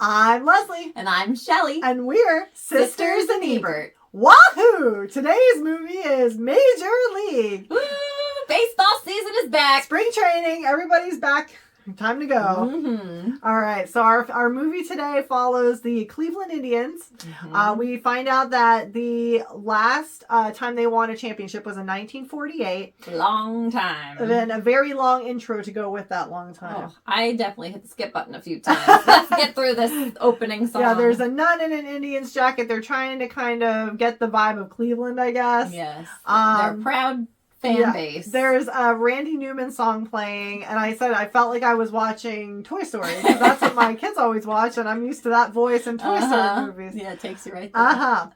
I'm Leslie. And I'm Shelly. And we're Sisters in Ebert. Wahoo! Today's movie is Major League. Woo! Baseball season is back. Spring training. Everybody's back. Time to go. Mm-hmm. All right. So our movie today follows the Cleveland Indians. Mm-hmm. We find out that the last time they won a championship was in 1948. Long time. And then a very long intro to go with that long time. Oh, I definitely hit the skip button a few times. Let's get through this opening song. Yeah, there's a nun in an Indians jacket. They're trying to kind of get the vibe of Cleveland, I guess. Yes. They're proud fan base. There's a Randy Newman song playing, and I said I felt like I was watching Toy Story, because that's what my kids always watch, and I'm used to that voice in Toy Story movies. Yeah, it takes you right there.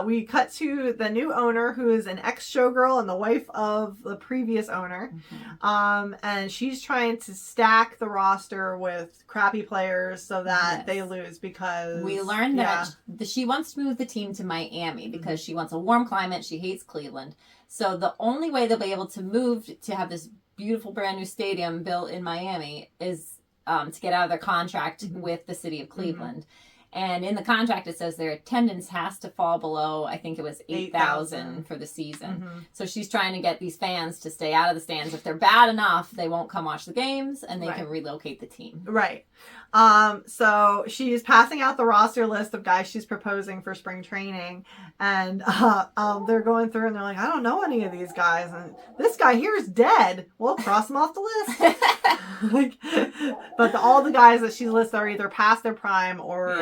We cut to the new owner, who is an ex-showgirl and the wife of the previous owner. Mm-hmm. And she's trying to stack the roster with crappy players so that they lose, because we learned that she wants to move the team to Miami because she wants a warm climate. She hates Cleveland. So the only way they'll be able to move to have this beautiful brand new stadium built in Miami is to get out of their contract with the city of Cleveland. Mm-hmm. And in the contract, it says their attendance has to fall below, I think it was 8,000 for the season. Mm-hmm. So she's trying to get these fans to stay out of the stands. If they're bad enough, they won't come watch the games, and they can relocate the team. Right. So she's passing out the roster list of guys she's proposing for spring training. And they're going through, and they're like, I don't know any of these guys. And this guy here is dead. We'll cross him off the list. But all the guys that she lists are either past their prime or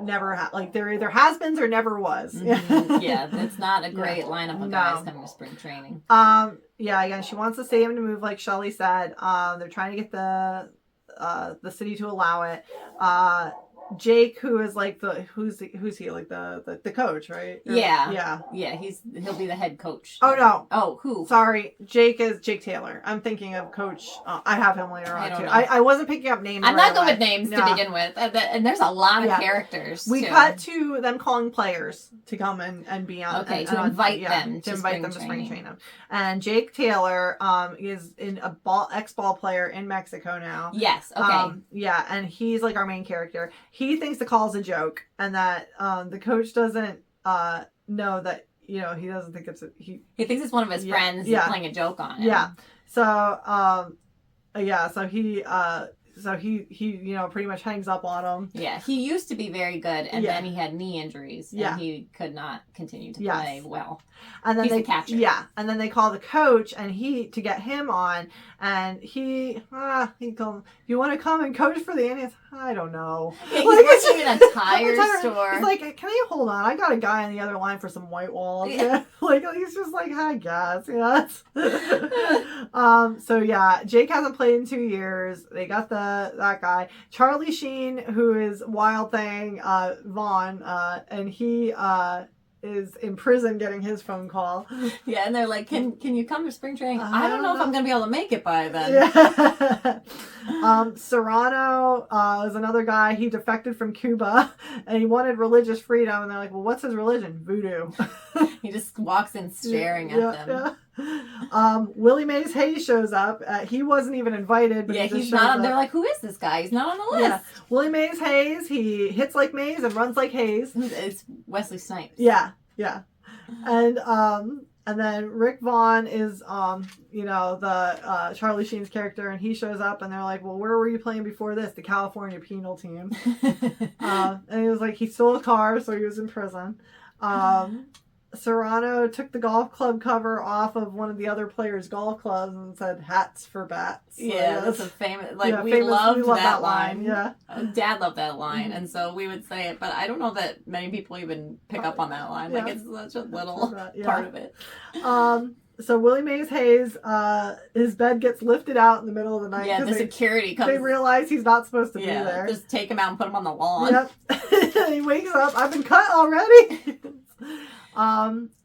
never they're either has-beens or never was. Mm-hmm. Yeah, that's not a great lineup of guys coming to spring training. Again, she wants the stadium to move, like Shelly said. They're trying to get the city to allow it. Jake, who is like who's he, like the coach, right? Yeah, he'll be the head coach. Oh no! Oh, who? Sorry, Jake is Jake Taylor. I'm thinking of Coach. I have him later on too. Know. I wasn't picking up names. I'm not good with names to begin with, and there's a lot of characters. We cut to them calling players to come and be on. Okay, to invite them to spring training. And Jake Taylor is a ex-ball player in Mexico now. Yes. Okay. And he's like our main character. He thinks the call's a joke, and that the coach doesn't know that, he doesn't think it's he thinks it's one of his friends playing a joke on him. Yeah. So he pretty much hangs up on him. Yeah, he used to be very good, and then he had knee injuries, and he could not continue to play well. And then he's the catcher. Yeah, and then they call the coach, and to get him on, and he called him, you want to come and coach for the Indians? I don't know. Yeah, he's working in a tire store. He's like, can you hold on? I got a guy on the other line for some white walls. Yeah. He's just like, I guess. Yes. Jake hasn't played in 2 years. They got that guy. Charlie Sheen, who is Wild Thing Vaughn, and he is in prison getting his phone call. Yeah, and they're like, can you come to spring training? I don't know if I'm going to be able to make it by then. Yeah. Serrano is another guy. He defected from Cuba, and he wanted religious freedom, and they're like, well, what's his religion? Voodoo. He just walks in staring at them. Yeah. Willie Mays Hayes shows up. He wasn't even invited, but he's not. They're like, who is this guy? He's not on the list. Yeah. Willie Mays Hayes. He hits like Mays and runs like Hayes. It's Wesley Snipes. Yeah. And then Rick Vaughn is the Charlie Sheen's character, and he shows up, and they're like, well, where were you playing before this? The California Penal Team. And he was like, he stole a car, so he was in prison. Serrano took the golf club cover off of one of the other players' golf clubs and said, hats for bats. So that's a famous, we loved that line. Yeah. Dad loved that line, and so we would say it, but I don't know that many people even pick up on that line. It's such a little part of it. So Willie Mays Hayes, his bed gets lifted out in the middle of the night. Yeah, the security comes. They realize he's not supposed to be there. Just take him out and put him on the lawn. Yep. He wakes up, I've been cut already.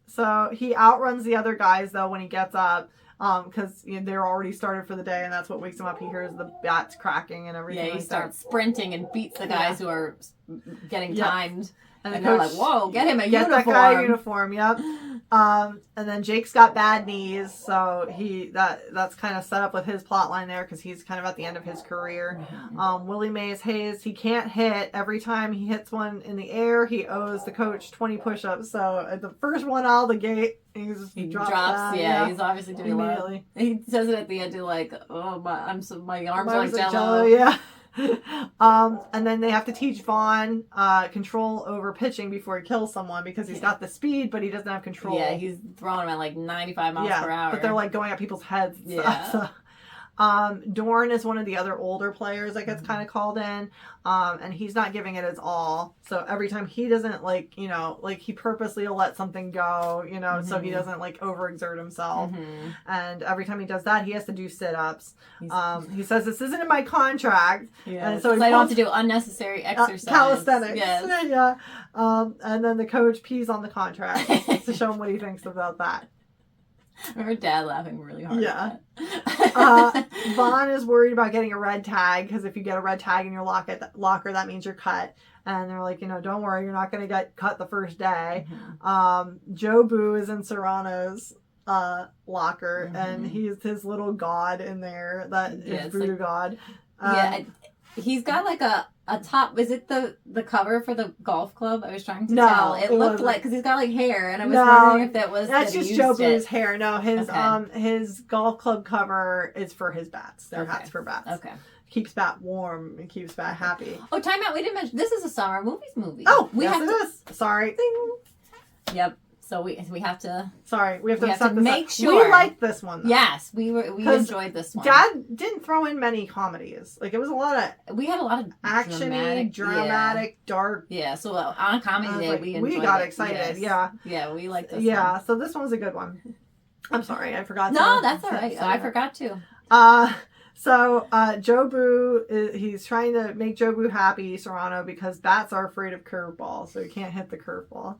So he outruns the other guys though when he gets up, because they're already started for the day, and that's what wakes him up. He hears the bats cracking and everything. Yeah, he starts sprinting and beats the guys who are getting timed. the they're coach, like, whoa, get him a get uniform. that guy a uniform. Yep. And then Jake's got bad knees, so that's kind of set up with his plot line there because he's kind of at the end of his career. Willie Mays Hayes, he can't hit. Every time he hits one in the air, he owes the coach 20 push-ups. So at the first one out of the gate, he drops. Yeah, he's obviously doing immediately. He says it at the end too, like, "Oh my arms are like jello." Yeah. And then they have to teach Vaughn control over pitching before he kills someone because he's got the speed, but he doesn't have control. Yeah, he's throwing them at like 95 miles per hour. But they're like going at people's heads. Yeah. So. Dorn is one of the other older players that gets kind of called in, and he's not giving it his all. So every time he doesn't he purposely will let something go, so he doesn't like overexert himself. And every time he does that, he has to do sit-ups. He says this isn't in my contract, and so I don't have to do unnecessary exercise. Calisthenics. Yes. Yeah. And then the coach pees on the contract to show him what he thinks about that. I remember Dad laughing really hard. Yeah. Vaughn is worried about getting a red tag because if you get a red tag in your locker, that means you're cut. And they're like, don't worry, you're not going to get cut the first day. Joe Boo is in Serrano's locker, and he's his little god in there that is voodoo god. He's got like a top. Is it the cover for the golf club? I was trying to tell. It looked like because he's got like hair, and I was wondering if that was. That's just Joe Boo's hair. No, his golf club cover is for his bats. They're hats for bats. Okay. Keeps Bat warm and keeps Bat happy. Oh, time out. We didn't mention this is a summer movie. Oh, yes, it is. Sorry. Ding. Yep. So we have to. Sorry, we have to make sure we liked this one. Though. Yes, we enjoyed this one. Dad didn't throw in many comedies. Like it was a lot of. We had a lot of actiony, dramatic, dark. Yeah. So on a comedy day, we got excited. Yes. Yeah, we liked this. Yeah. So this one's a good one. I'm sorry, I forgot. No, that's all right. I forgot too. So Joe Boo, he's trying to make Joe Boo happy, Serrano, because bats are afraid of curveballs, so he can't hit the curveball.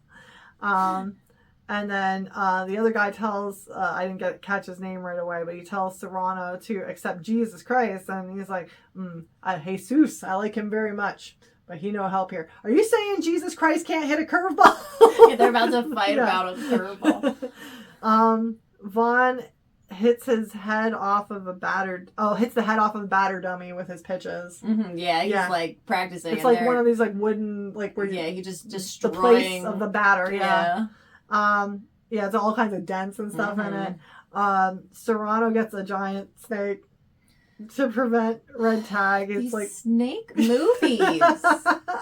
And then the other guy tells, I didn't catch his name right away, but he tells Serrano to accept Jesus Christ. And he's like, Jesus, I like him very much, but he no help here. Are you saying Jesus Christ can't hit a curveball? Yeah, they're about to fight about a curveball. Vaughn hits his head off of a batter dummy with his pitches. Yeah, he's like practicing. It's like one of these like wooden, like where he just destroying the place of the batter. Yeah. It's all kinds of dents and stuff in it. Serrano gets a giant snake to prevent red tag. It's like snake movies.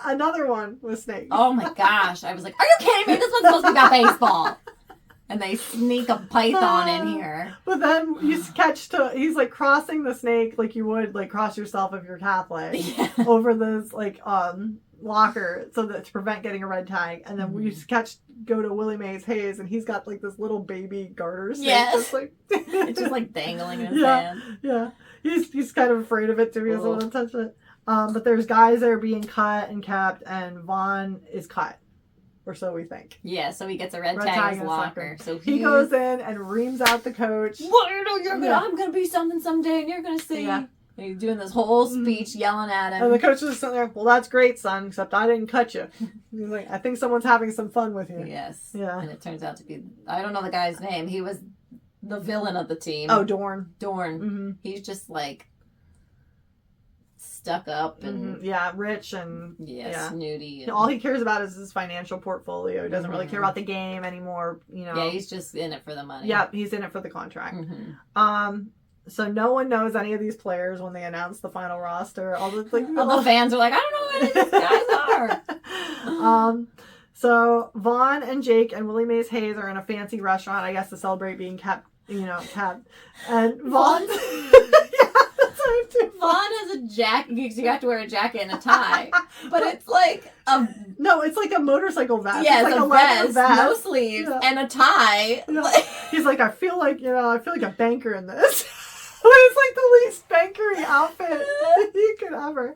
Another one with snakes. Oh my gosh. I was like, are you kidding me? This one's supposed to be about baseball. And they sneak a python in here. But then he's like crossing the snake like you would like cross yourself if you're Catholic over this like locker so that to prevent getting a red tag. And then we go to Willie Mays Hayes and he's got like this little baby garter snake. Yes. It's just like dangling in his hand. Yeah. He's kind of afraid of it too. He doesn't want to touch it. But there's guys that are being cut and kept, and Vaughn is cut. Or so we think. Yeah, so he gets a red tag in his locker. So he goes in and reams out the coach. I'm gonna be something someday, and you're gonna see. Yeah. And he's doing this whole speech, yelling at him. And the coach is sitting there. Well, that's great, son. Except I didn't cut you. He's like, I think someone's having some fun with you. Yes. Yeah. And it turns out to be, I don't know the guy's name. He was the villain of the team. Oh, Dorn. Mm-hmm. He's just like stuck up and rich and snooty. And all he cares about is his financial portfolio. He doesn't really care about the game anymore. Yeah, he's just in it for the money. Yeah, he's in it for the contract. So no one knows any of these players when they announce the final roster. All the fans are like, I don't know who any of these guys are. So Vaughn and Jake and Willie Mays Hayes are in a fancy restaurant, I guess, to celebrate being kept. And Vaughn. Vaughn has a jacket because you have to wear a jacket and a tie, but it's like it's like a motorcycle vest. Yeah, it's like a vest, no sleeves, and a tie. Yeah. He's like, I feel like a banker in this. It's like the least bankery outfit you could ever.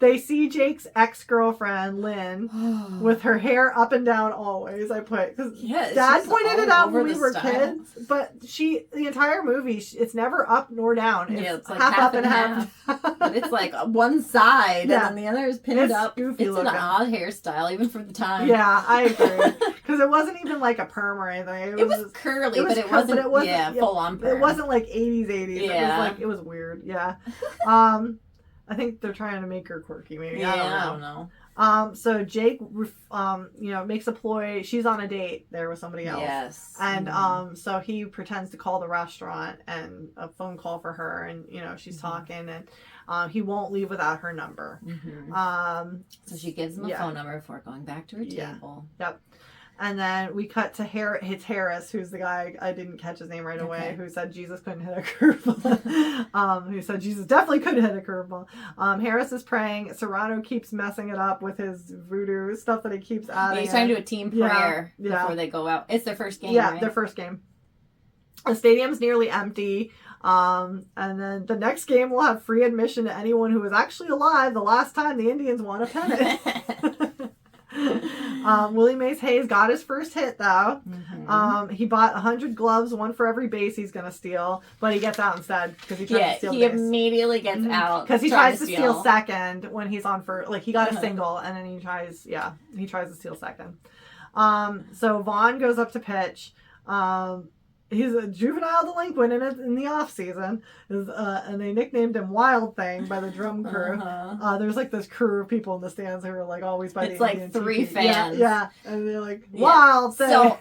They see Jake's ex-girlfriend, Lynn, with her hair up and down always, I put. Because Dad pointed it out when we were kids. But the entire movie, it's never up nor down. It's like half up and half. But it's like one side, and then the other is pinned up. Goofy it's looking. An odd hairstyle, even for the time. Yeah, I agree. Because it wasn't even like a perm or anything. It was curly, but it wasn't full on perm. It wasn't like 80s. Yeah. It was weird. Yeah. I think they're trying to make her quirky, maybe. Yeah, I don't know. So Jake, makes a ploy. She's on a date there with somebody else. Yes. And so he pretends to call the restaurant and a phone call for her, and she's talking, and he won't leave without her number. So she gives him a phone number before going back to her table. Yep. And then we cut to Harris, who's the guy, I didn't catch his name right away, who said Jesus couldn't hit a curveball. Who said Jesus definitely couldn't hit a curveball. Harris is praying. Serrano keeps messing it up with his voodoo stuff that he keeps adding. He's trying to do a team prayer before they go out. It's their first game, right? Their first game. The stadium's nearly empty. And then the next game will have free admission to anyone who was actually alive the last time the Indians won a pennant. Willie Mays Hayes got his first hit though. He bought 100 gloves, one for every base he's gonna steal, but he gets out instead because he tries to steal he base. Immediately gets out because he tries to steal second when he's on first. Like he got a single and then he tries to steal second. So Vaughn goes up to pitch. He's a juvenile delinquent in the off season, and they nicknamed him Wild Thing by the drum crew. There's like this crew of people in the stands who are like always by it's the like Indian three TV. fans. Yeah, and they're like Wild Thing. So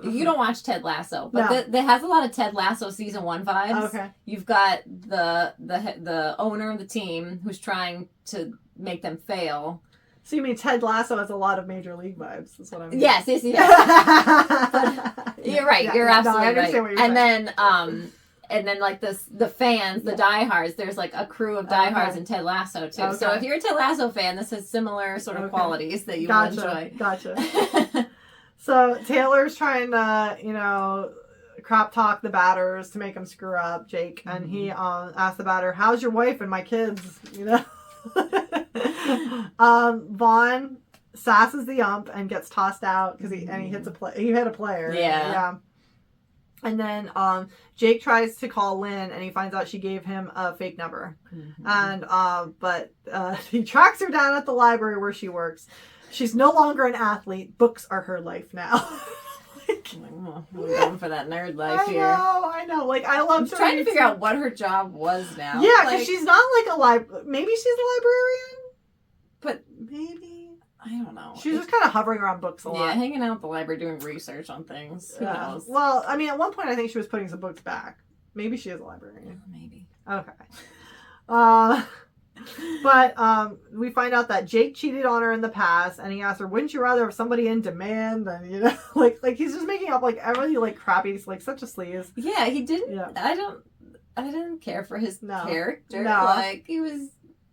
you don't watch Ted Lasso, but that has a lot of Ted Lasso season 1 vibes. Okay, you've got the owner of the team who's trying to make them fail. So you mean Ted Lasso has a lot of Major League vibes? That's what I mean. Yes. But you're right. You're absolutely right. What you're saying. And then like the fans, the diehards. There's like a crew of diehards in Ted Lasso too. Okay. So if you're a Ted Lasso fan, this has similar sort of qualities that you will enjoy. Gotcha. So Taylor's trying to crap talk the batters to make them screw up Jake, and he asks the batter, "How's your wife and my kids?" Vaughn sasses the ump and gets tossed out because he hits he hit a player. Yeah. And then Jake tries to call Lynn and he finds out she gave him a fake number. And but he tracks her down at the library where she works. She's no longer an athlete. Books are her life now. We're going for that nerd life here. I know. Like, I love trying to figure out what her job was now. Yeah, because she's not like maybe she's a librarian, but maybe I don't know. She's just kind of hovering around books a lot. Yeah, hanging out at the library doing research on things. Who knows? Well, I mean, at one point I think she was putting some books back. Maybe she is a librarian. Maybe. Okay. But we find out that Jake cheated on her in the past, and he asked her, "Wouldn't you rather have somebody in demand than like he's just making up like everybody like crappy, like such a sleaze." Yeah, he didn't. Yeah. I didn't care for his character. No. Like he was.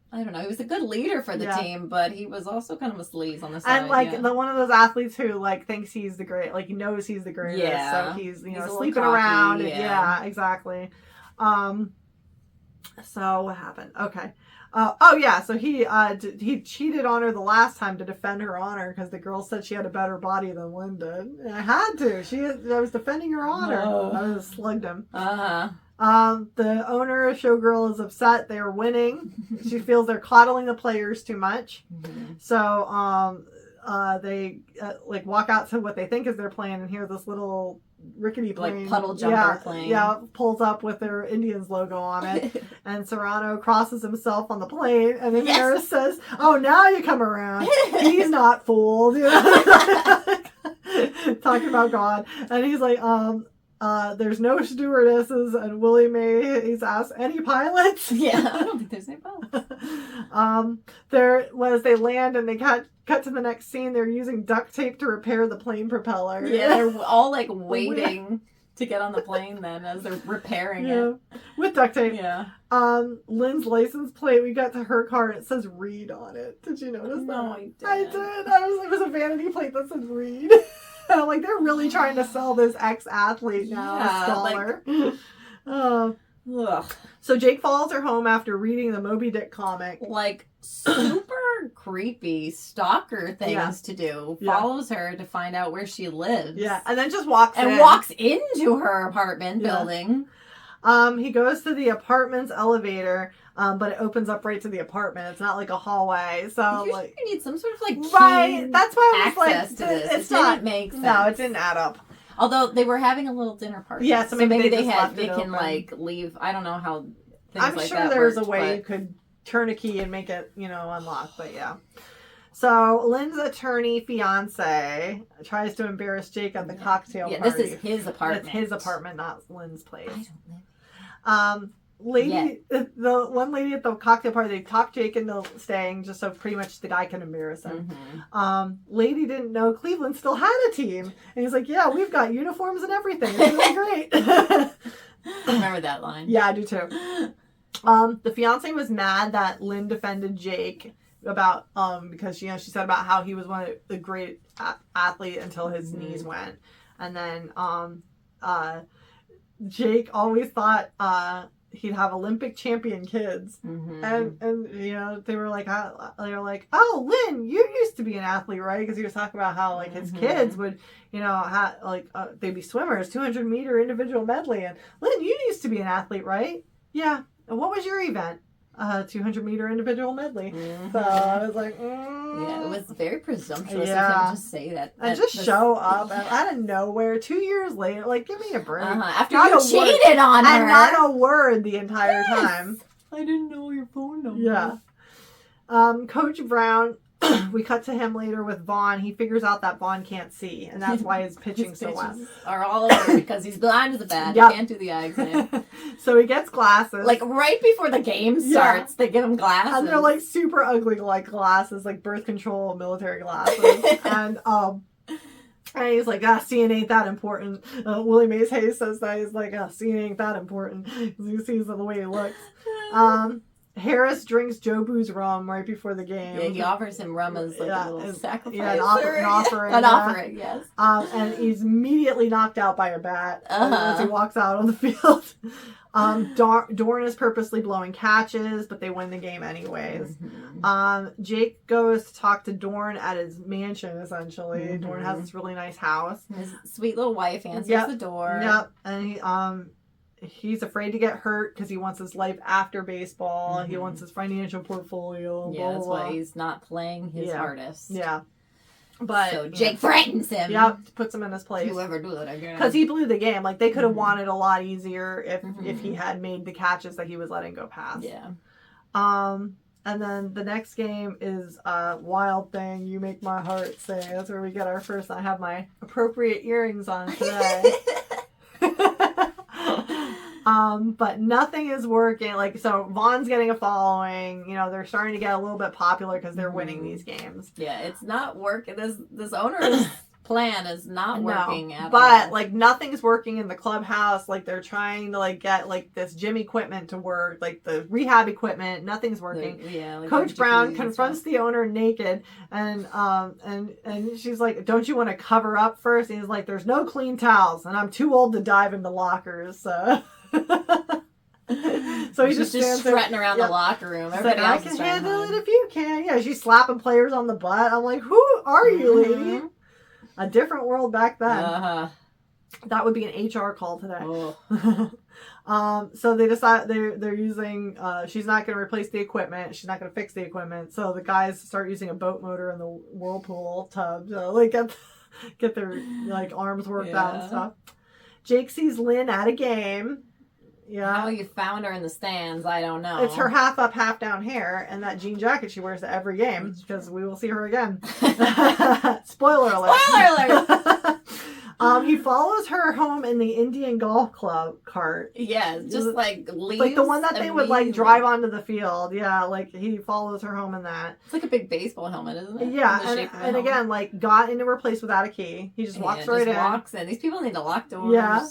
I don't know. He was a good leader for the team, but he was also kind of a sleaze on the side. And like one of those athletes who like thinks he's the great, like he knows he's the greatest, so he's sleeping around. Yeah, exactly. So what happened? Okay. So he cheated on her the last time to defend her honor because the girl said she had a better body than Lynn did. And I had to. I was defending her honor. I just slugged him. The owner of Showgirl is upset. They are winning. She feels they're coddling the players too much. So they walk out to what they think is their plane and hear this little rickety plane, like puddle jumper plane. Yeah, pulls up with their Indians logo on it, and Serrano crosses himself on the plane, and then Harris says, "Oh, now you come around. He's not fooled." Talking about God, and he's like, there's no stewardesses, and Willie Mays asked, "Any pilots?" Yeah, I don't think there's any pilots. They land and they cut to the next scene. They're using duct tape to repair the plane propeller. Yeah, they're all like waiting to get on the plane then as they're repairing it. With duct tape. Yeah. Lynn's license plate, we got to her car and it says Reed on it. Did you notice that? No, I didn't. I did. It was a vanity plate that said Reed. And I'm like, they're really trying to sell this ex-athlete now, a scholar. Ugh. So Jake follows her home after reading the Moby Dick comic. Like, super creepy stalker things to do. Follows her to find out where she lives. Yeah, and then just walks into her apartment building. He goes to the apartment's elevator, but it opens up right to the apartment. It's not like a hallway. So usually you need some sort of like right. That's why I was like, to this. It's didn't make sense. No, it didn't add up. Although they were having a little dinner party. Yeah, so maybe they can open. Like leave. I don't know how things I'm like sure that there's worked, a way you could turn a key and make it, unlock. But yeah. So Lynn's attorney fiance tries to embarrass Jake at the cocktail party. Yeah, this is his apartment. It's his apartment, not Lynn's place. I don't know. The one lady at the cocktail party, they talked Jake into staying just so pretty much the guy can embarrass him. Mm-hmm. Lady didn't know Cleveland still had a team, and he's like, "Yeah, we've got uniforms and everything. It's really great." I remember that line. Yeah, I do too. The fiance was mad that Lynn defended Jake about because she said about how he was one of the great athlete until his knees went, and then Jake always thought he'd have Olympic champion kids, and they were like, oh, Lynn, you used to be an athlete, right? Because he was talking about how like his kids would they'd be swimmers, 200-meter individual medley, and Lynn, you used to be an athlete, right? Yeah. And what was your event? 200-meter individual medley. So I was like, yeah, it was very presumptuous of him to say that. And just show up out of nowhere 2 years later. Like, give me a break. After you cheated on her. And not a word the entire time. I didn't know your phone number. Yeah. Coach Brown, we cut to him later with Vaughn. He figures out that Vaughn can't see, and that's why his pitching so well. Are all over because he's blind as a bat. Yep. He can't do the eye exam. So he gets glasses. Like right before the game starts, they give him glasses. And they're like super ugly like glasses, like birth control military glasses. And he's like, seeing ain't that important. Willie Mays Hayes says that. He's like, seeing ain't that important. Because he sees the way he looks. Harris drinks Jobu's rum right before the game. Yeah, he offers him rum as like a little sacrifice. Yeah, an offering. An offering, yes. And he's immediately knocked out by a bat as he walks out on the field. Dorn is purposely blowing catches, but they win the game anyways. Jake goes to talk to Dorn at his mansion, essentially. Dorn has this really nice house. His sweet little wife answers the door. Yep. And he's afraid to get hurt because he wants his life after baseball. He wants his financial portfolio. Yeah, that's why he's not playing his hardest. Yeah. But so Jake frightens him. Yep, puts him in his place. Whoever do that again. Because he blew the game. Like, they could have won it a lot easier if he had made the catches that he was letting go past. Yeah. And then the next game is Wild Thing, You Make My Heart Sing. That's where we get our first. I have my appropriate earrings on today. But nothing is working. Like, so Vaughn's getting a following. They're starting to get a little bit popular because they're winning these games. Yeah, it's not working. This owner's plan is not working at all. But like nothing's working in the clubhouse. Like they're trying to like get like this gym equipment to work, like the rehab equipment. Nothing's working. Like Coach Brown confronts the owner naked, and she's like, "Don't you want to cover up first?" And he's like, "There's no clean towels, and I'm too old to dive into lockers." So. So he's just strutting around the locker room. Everybody else I can handle it if you can. Yeah, she's slapping players on the butt. I'm like, who are you, lady? A different world back then. That would be an HR call today. So they decide they're using. She's not going to replace the equipment. She's not going to fix the equipment. So the guys start using a boat motor in the whirlpool tub to like get their like arms worked out and stuff. Jake sees Lynn at a game. Yeah. How you found her in the stands, I don't know. It's her half up, half down hair and that jean jacket she wears to every game because we will see her again. Spoiler alert. Spoiler alert. He follows her home in the Indian Golf Club cart. Yeah, just like leaves. Like the one that they would like drive onto the field. Yeah, like he follows her home in that. It's like a big baseball helmet, isn't it? Yeah, and again, like got into her place without a key. He just walks right in. Walks in. These people need to lock doors. Yeah.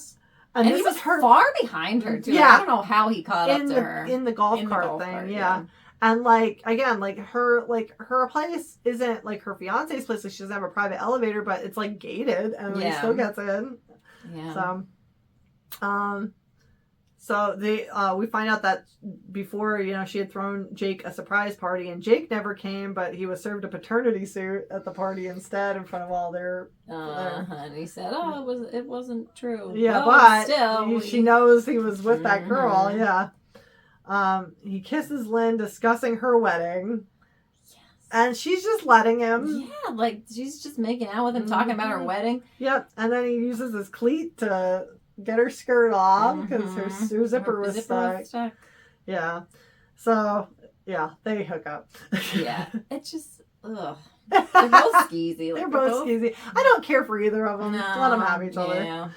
And he was far behind her, too. Yeah. I don't know how he caught up to her. In the golf cart thing, yeah. And, like, again, like, her place isn't, like, her fiance's place. Like, she doesn't have a private elevator, but it's, like, gated. And he still gets in. Yeah. So, So we find out that before, she had thrown Jake a surprise party, and Jake never came, but he was served a paternity suit at the party instead in front of all their. And he said, "Oh, it wasn't true." Yeah, well, but still, she knows he was with that girl. Yeah. He kisses Lynn, discussing her wedding. Yes. And she's just letting him. Yeah, like she's just making out with him, talking about her wedding. Yep. And then he uses his cleat to get her skirt off because her zipper was stuck. Yeah. So, yeah, they hook up. Yeah. It's just, ugh. They're both skeezy. They're both skeezy. I don't care for either of them. No, Let them have each other. Yeah.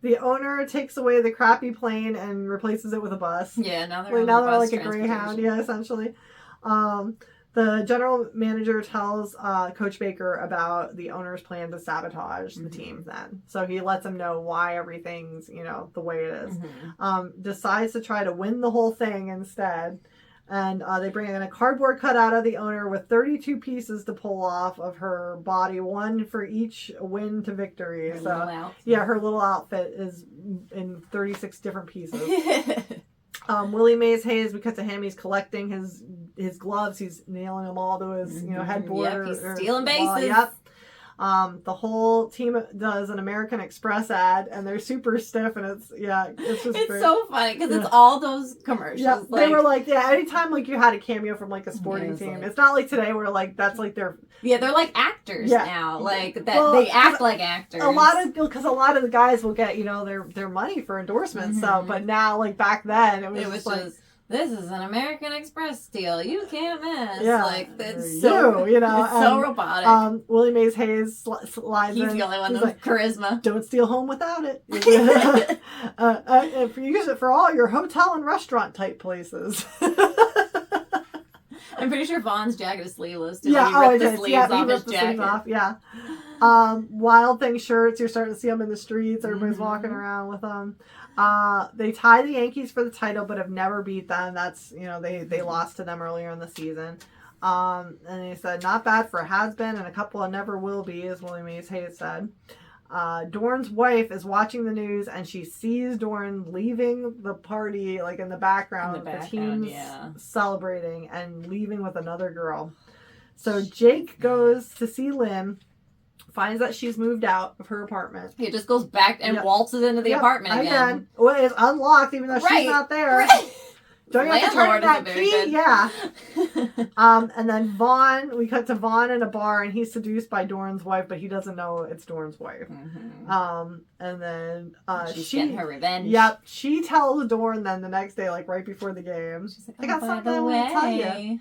The owner takes away the crappy plane and replaces it with a bus. Yeah, now they're like a Greyhound. Yeah, essentially. The general manager tells Coach Baker about the owner's plan to sabotage the team then. So he lets him know why everything's, the way it is. Decides to try to win the whole thing instead. And they bring in a cardboard cutout of the owner with 32 pieces to pull off of her body, one for each win to victory. Her little outfit is in 36 different pieces. Willie Mays Hayes, because of him, he's collecting his gloves. He's nailing them all to his headboard. Yep, he's stealing bases. Yep. The whole team does an American Express ad, and they're super stiff, and it's just great. So funny because it's all those commercials. Yeah, they were anytime you had a cameo from a sporting team. It's not like today where that's their. Yeah, they're like actors now. They act like actors. A lot of the guys will get their money for endorsements. So, but now back then it was just. This is an American Express deal. You can't miss. Yeah, it's so robotic. Willie Mays Hayes slides in. He's the only one with charisma. Don't steal home without it. If you use it for all your hotel and restaurant type places. I'm pretty sure Vaughn's jacket is sleeveless. Too. Yeah, he ripped the sleeves off his jacket. Yeah. Wild Thing shirts. You're starting to see them in the streets. Everybody's walking around with them. They tie the Yankees for the title, but have never beat them. That's, they lost to them earlier in the season. And he said, not bad for a has-been and a couple of never will be, as Willie Mays Hayes said. Dorn's wife is watching the news, and she sees Dorn leaving the party, in the background. The team's celebrating and leaving with another girl. So Jake goes to see Lynn, finds that she's moved out of her apartment. He just goes back and waltzes into the apartment again. Well, it's unlocked even though she's not there. Right. Don't you have to turn that key? Good. Yeah. And then we cut to Vaughn in a bar, and he's seduced by Dorn's wife, but he doesn't know it's Dorn's wife. And then she's getting her revenge. Yep. She tells Dorn then the next day, right before the game. She's like, I got something I want to tell you.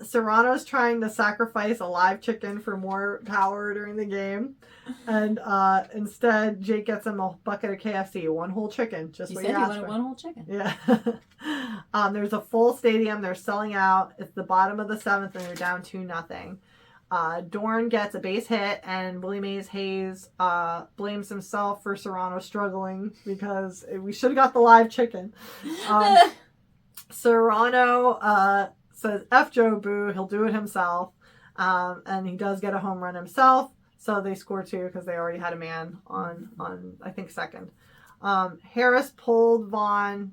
Serrano's trying to sacrifice a live chicken for more power during the game. And instead, Jake gets him a bucket of KFC, one whole chicken. Just what he wanted one whole chicken. Yeah. There's a full stadium. They're selling out. It's the bottom of the 7th, and they're down 2-0. Dorn gets a base hit, and Willie Mays Hayes blames himself for Serrano struggling because we should have got the live chicken. Serrano says, F Joe Boo, he'll do it himself. And he does get a home run himself. So they score 2 because they already had a man on I think, second. Harris pulled Vaughn.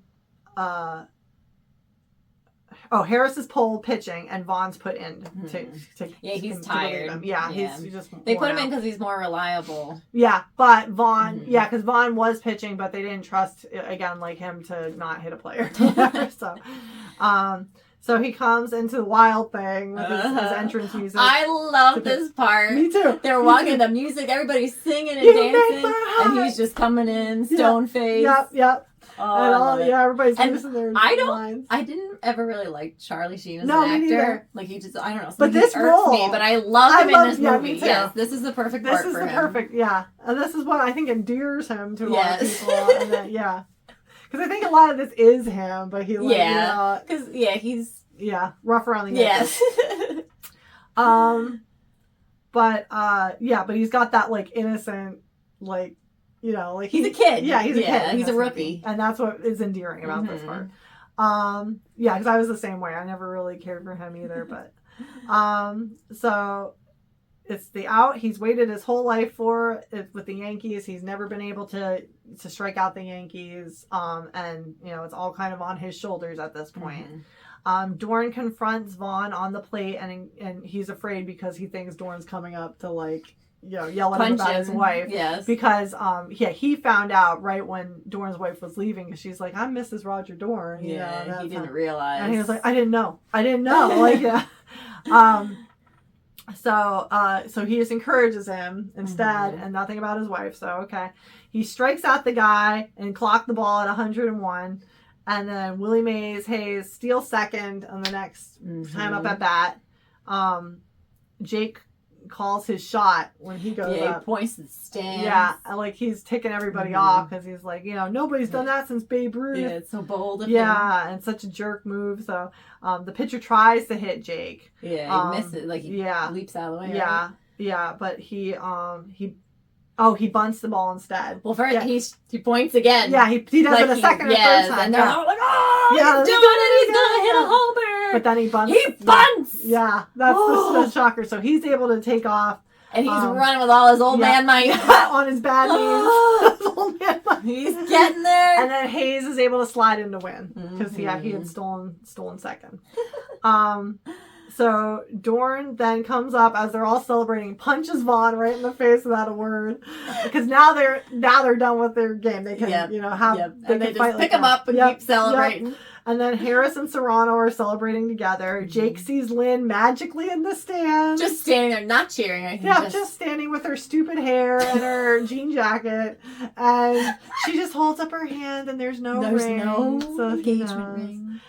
Harris is pulled pitching, and Vaughn's put in. He's tired. He's just. They put him in because he's more reliable. Yeah, but Vaughn, because Vaughn was pitching, but they didn't trust again him to not hit a player. So he comes into the Wild Thing with his entrance music. I love this part. Me too. They're walking the music, everybody's singing and dancing, and he's just coming in stone faced. Yep. Everybody's using their lines. I didn't ever really like Charlie Sheen as an me actor. Neither. He just, I don't know. But this role, me, but I love him in this movie. Me too. Yes, this is the perfect part for him. This is the perfect, and this is what I think endears him to a lot of people. And then, because I think a lot of this is him, but he because he's rough around the edges. Yes. But he's got that innocent he's a kid. Yeah, he's a kid. He's a rookie, and that's what is endearing about this part. Because I was the same way. I never really cared for him either, but so it's the out he's waited his whole life for it with the Yankees. He's never been able to strike out the Yankees. And it's all kind of on his shoulders at this point. Dorn confronts Vaughn on the plate, and he's afraid because he thinks Dorn's coming up to yell at him about his wife. Yes. Because he found out right when Dorn's wife was leaving, and she's like, "I'm Mrs. Roger Dorn." He didn't realize. And he was like, I didn't know. So he just encourages him instead, and nothing about his wife. So okay, he strikes out the guy and clocked the ball at 101, and then Willie Mays Hayes steals second on the next time up at bat. Jake calls his shot when he goes up. He points to the stands. Yeah, like he's ticking everybody off because he's like, nobody's done that since Babe Ruth. Yeah, it's so bold of him. Yeah, and such a jerk move. So the pitcher tries to hit Jake. Yeah, he misses. Like he leaps out of the way. Yeah, right? yeah, but he bunts the ball instead. Well, first he points again. Yeah, he does it a second or third time. And they're all like, he's doing it. He's gonna hit a homer. But then he bunts. He bunts. Yeah, that's the shocker. So he's able to take off. And he's running with all his old man might. On his bad knees. Old man might. He's getting there. And then Hayes is able to slide in to win. Because he had stolen second. So Dorn then comes up as they're all celebrating, punches Vaughn right in the face without a word. Because now they're done with their game. They can have they can just fight pick like him up and keep celebrating. Yep. And then Harris and Serrano are celebrating together. Jake sees Lynn magically in the stands. Just standing there, not cheering. I think just standing with her stupid hair and her jean jacket. And she just holds up her hand and there's no engagement ring.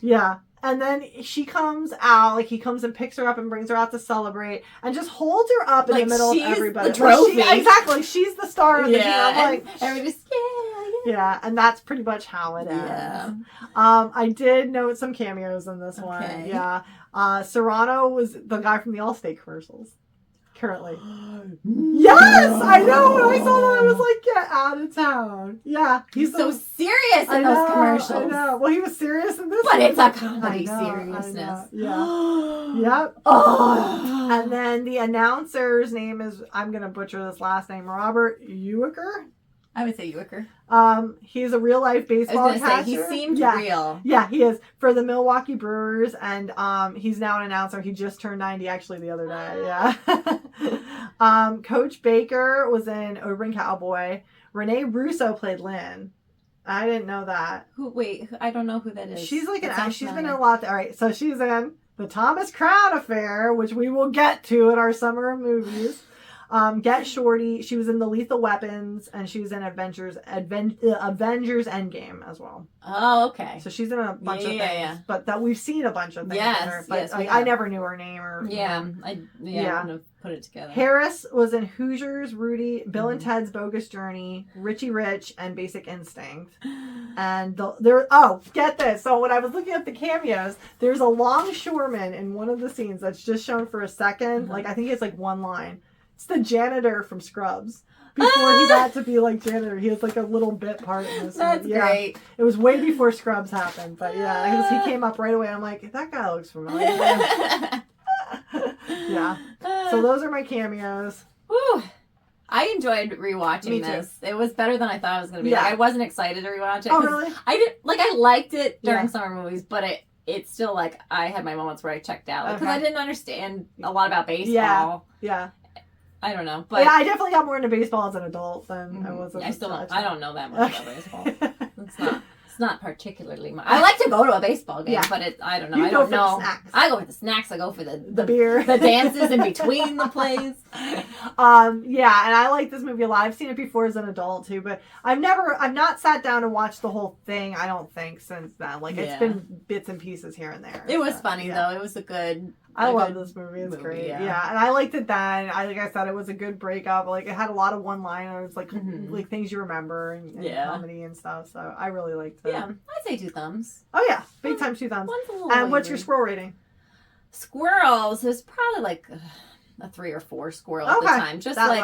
Yeah. And then she comes out, he comes and picks her up and brings her out to celebrate and just holds her up in the middle of everybody. The trophy. Exactly. She's the star of the game. I'm everybody's, yeah, and that's pretty much how it ends. Yeah. I did note some cameos in this one. Yeah. Serrano was the guy from the Allstate commercials. Currently. Yes! I know! When I saw that, I was like, get out of town. Yeah. He's so serious in those commercials. I know. Well, he was serious in this one. But it's a comedy Yeah. seriousness. Yep. Oh. And then the announcer's name is, I'm going to butcher this last name, Robert Ewicker. I would say Ewicker. He's a real life baseball catcher. He seemed real. Yeah, he is for the Milwaukee Brewers, and he's now an announcer. He just turned 90 actually the other day. Yeah. Coach Baker was in Oberyn Cowboy. Renee Russo played Lynn. I didn't know that. Wait, I don't know who that is. She's like she's been in a lot. All right, so she's in the Thomas Crown Affair, which we will get to in our summer of movies. Get Shorty. She was in the Lethal Weapons, and she was in Avengers Endgame as well. Oh, okay. So she's in a bunch of things, but that we've seen a bunch of things. Yes, with her, but yes, I never knew her name or. I wouldn't have put it together. Harris was in Hoosiers, Rudy, Bill and Ted's Bogus Journey, Richie Rich, and Basic Instinct. And get this. So when I was looking at the cameos, there's a longshoreman in one of the scenes that's just shown for a second. Like I think it's like one line. It's the janitor from Scrubs. Before he got to be like janitor, he has like a little bit part in this. That's great. It was way before Scrubs happened, but because he came up right away. I'm like, that guy looks familiar. Yeah. So those are my cameos. Woo. I enjoyed rewatching this. It was better than I thought it was going to be. Yeah. Like, I wasn't excited to rewatch it. Oh, really? I liked it during summer movies, but it's still like I had my moments where I checked out because I didn't understand a lot about baseball. Yeah. I don't know, but I definitely got more into baseball as an adult than I was. I don't know that much about baseball. It's not particularly much. I like to go to a baseball game, but I don't know. I don't know. I go for the snacks. I go for the beer, the dances in between the plays. Yeah, and I like this movie a lot. I've seen it before as an adult too, but I've not sat down and watched the whole thing. I don't think since then. Like it's been bits and pieces here and there. It was funny though. It was a good. I love this movie. It's great. Yeah, and I liked it then. Like I said, it was a good breakup. Like it had a lot of one-liners, like things you remember and comedy and stuff. So I really liked it. Yeah, I'd say 2 thumbs. Oh yeah, big time 2 thumbs. And what's your squirrel rating? Squirrels is probably like a 3 or 4 squirrel at the time. Just that like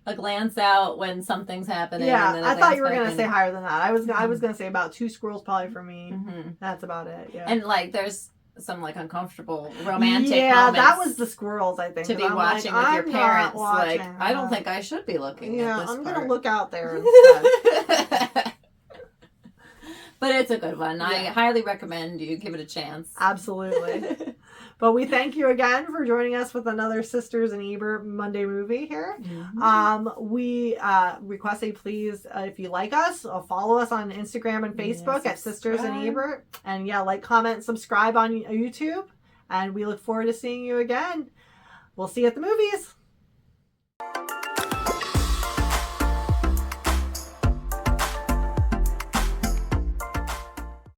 a glance out when something's happening. Yeah, and then I thought you were gonna say higher than that. I was gonna say about 2 squirrels probably for me. That's about it. Yeah, and like there's some like uncomfortable romantic Yeah, moments that was the squirrels, I think. to be And I'm watching like, with your I'm not parents. Like, watching I don't that. think I should be looking at Yeah, this I'm part. gonna look out there instead. But it's a good one. Yeah. I highly recommend you give it a chance. Absolutely. But we thank you again for joining us with another Sisters and Ebert Monday movie here. We request that you please, if you like us, follow us on Instagram and Facebook at Sisters and Ebert. And yeah, like, comment, subscribe on YouTube. And we look forward to seeing you again. We'll see you at the movies.